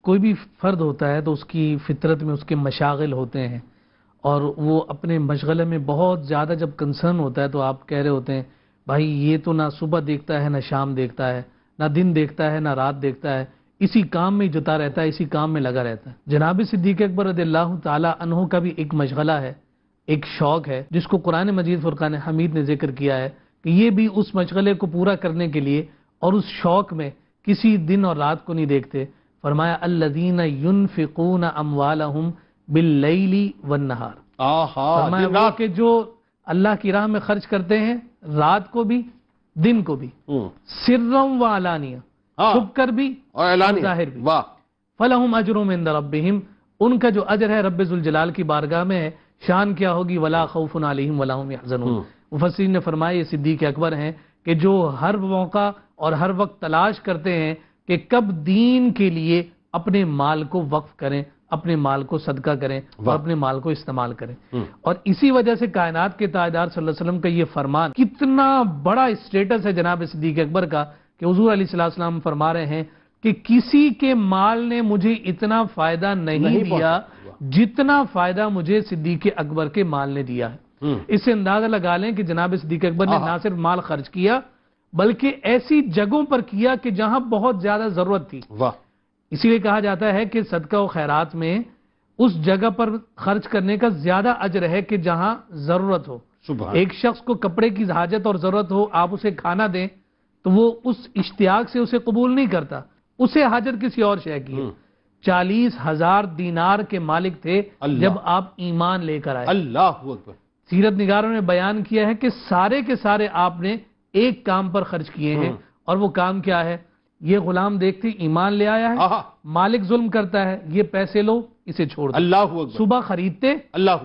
کوئی بھی فرد ہوتا ہے تو اس کی فطرت میں اس کے مشاغل ہوتے ہیں، اور وہ اپنے مشغلے میں بہت زیادہ جب کنسرن ہوتا ہے تو آپ کہہ رہے ہوتے ہیں بھائی یہ تو نہ صبح دیکھتا ہے نہ شام دیکھتا ہے، نہ دن دیکھتا ہے نہ رات دیکھتا ہے، اسی کام میں جتا رہتا ہے، اسی کام میں لگا رہتا ہے۔ جناب صدیق اکبر رضی اللہ تعالی عنہ کا بھی ایک مشغلہ ہے، ایک شوق ہے، جس کو قرآن مجید فرقان حمید نے ذکر کیا ہے کہ یہ بھی اس مشغلے کو پورا کرنے کے لیے اور اس شوق میں کسی دن اور رات کو نہیں دیکھتے۔ فرمایا الذین ينفقون اموالهم باللیل والنہار، فرمایا وہ کہ جو اللہ کی راہ میں خرچ کرتے ہیں رات کو بھی دن کو بھی، سرا و علانیہ، چھپ کر بھی اور ظاہر بھی، فلہم اجرہم عند ربہم، ان کا جو اجر ہے رب ذوالجلال کی بارگاہ میں ہے۔ شان کیا ہوگی؟ ولا خوف علیہم ولا هم یحزنون۔ مفسرین نے فرمایا یہ صدیق اکبر ہیں کہ جو ہر موقع اور ہر وقت تلاش کرتے ہیں کہ کب دین کے لیے اپنے مال کو وقف کریں، اپنے مال کو صدقہ کریں اور اپنے مال کو استعمال کریں۔ اور اسی وجہ سے کائنات کے تاجدار صلی اللہ علیہ وسلم کا یہ فرمان کتنا بڑا اسٹیٹس ہے جناب صدیق اکبر کا کہ حضور علیہ السلام فرما رہے ہیں کہ کسی کے مال نے مجھے اتنا فائدہ نہیں دیا جتنا فائدہ مجھے صدیق اکبر کے مال نے دیا ہے۔ اس سے اندازہ لگا لیں کہ جناب صدیق اکبر نے نہ صرف مال خرچ کیا بلکہ ایسی جگہوں پر کیا کہ جہاں بہت زیادہ ضرورت تھی۔ اسی لیے کہا جاتا ہے کہ صدقہ و خیرات میں اس جگہ پر خرچ کرنے کا زیادہ اجر ہے کہ جہاں ضرورت ہو۔ ایک شخص کو کپڑے کی حاجت اور ضرورت ہو، آپ اسے کھانا دیں تو وہ اس اشتیاق سے اسے قبول نہیں کرتا، اسے حاجت کسی اور شے کی ہے۔ 40,000 دینار کے مالک تھے جب آپ ایمان لے کر آئے۔ اللہ اکبر۔ سیرت نگاروں نے بیان کیا ہے کہ سارے کے سارے آپ نے ایک کام پر خرچ کیے ہیں، اور وہ کام کیا ہے؟ یہ غلام دیکھتے ایمان لے آیا ہے، مالک ظلم کرتا ہے، یہ پیسے لو اسے چھوڑ دو۔ اللہ اکبر۔ صبح خریدتے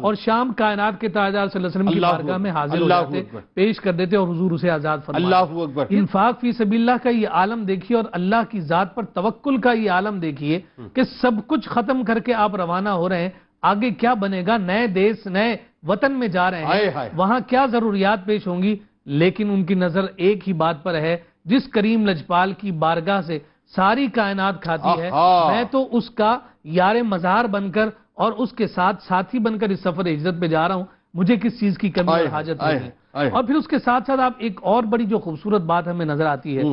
اور شام کائنات کے تاجدار صلی اللہ علیہ وسلم کی بارگاہ میں حاضر ہو جاتے، پیش کر دیتے اور حضور اسے آزاد فرما۔ اللہ اکبر۔ انفاق فی سبیل اللہ کا یہ عالم دیکھیے اور اللہ کی ذات پر توکل کا یہ عالم دیکھیے کہ سب کچھ ختم کر کے آپ روانہ ہو رہے ہیں، آگے کیا بنے گا؟ نئے دیس نئے وطن میں جا رہے ہیں، وہاں کیا ضروریات پیش ہوں گی، لیکن ان کی نظر ایک ہی بات پر ہے، جس کریم لجپال کی بارگاہ سے ساری کائنات کھاتی ہے، میں تو اس کا یار مزار بن کر اور اس کے ساتھ ساتھی بن کر اس سفر ہجرت پہ جا رہا ہوں، مجھے کس چیز کی کمی اور حاجت نہیں ہے۔ اور پھر اس کے ساتھ ساتھ آپ ایک اور بڑی جو خوبصورت بات ہمیں نظر آتی ہے،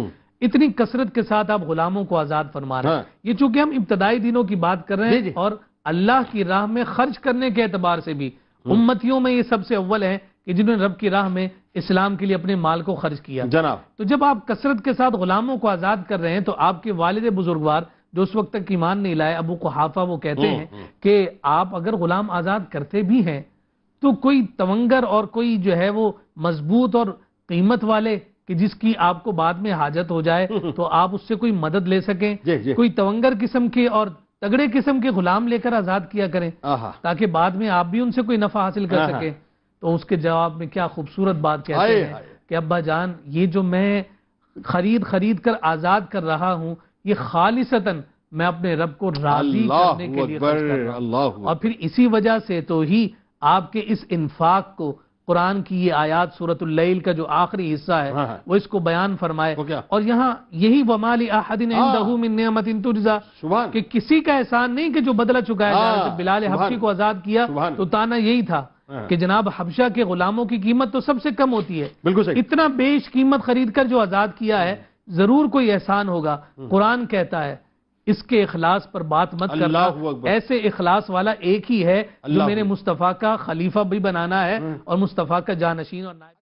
اتنی کثرت کے ساتھ آپ غلاموں کو آزاد فرما رہے ہیں۔ یہ چونکہ ہم ابتدائی دنوں کی بات کر رہے ہیں اور اللہ کی راہ میں خرچ کرنے کے اعتبار سے بھی امتیوں میں یہ سب سے اول ہے کہ جنہوں نے رب کی راہ میں اسلام کے لیے اپنے مال کو خرچ کیا۔ جناب تو جب آپ کثرت کے ساتھ غلاموں کو آزاد کر رہے ہیں تو آپ کے والد بزرگوار جو اس وقت تک ایمان نہیں لائے، ابو قحافہ، وہ کہتے ہیں کہ آپ اگر غلام آزاد کرتے بھی ہیں تو کوئی تونگر اور کوئی جو ہے وہ مضبوط اور قیمت والے کہ جس کی آپ کو بعد میں حاجت ہو جائے تو آپ اس سے کوئی مدد لے سکیں، کوئی تونگر قسم کے اور تگڑے قسم کے غلام لے کر آزاد کیا کریں تاکہ بعد میں آپ بھی ان سے کوئی نفع حاصل کر سکیں۔ تو اس کے جواب میں کیا خوبصورت بات کہتے ہیں کہ ابا جان یہ جو میں خرید کر آزاد کر رہا ہوں یہ خالصتاً میں اپنے رب کو راضی کرنے کے لیے خرچ کر رہا ہوں۔ اور پھر اسی وجہ سے تو ہی آپ کے اس انفاق کو قرآن کی یہ آیات سورۃ اللیل کا جو آخری حصہ ہے وہ اس کو بیان فرمائے، اور یہاں یہی وَمَا لِأَحَدٍ عِندَهُ مِن نِعْمَةٍ تُجْزَىٰ کہ کسی کا احسان نہیں کہ جو بدلہ چکایا جائے۔ جب بلال حبشی کو آزاد کیا تو تانا یہی تھا کہ جناب حبشہ کے غلاموں کی قیمت تو سب سے کم ہوتی ہے، اتنا بیش قیمت خرید کر جو آزاد کیا ہے ضرور کوئی احسان ہوگا۔ قرآن کہتا ہے اس کے اخلاص پر بات مت کرنا، ایسے اخلاص والا ایک ہی ہے جو میرے مصطفیٰ کا خلیفہ بھی بنانا ہے اور مصطفیٰ کا جانشین اور نائب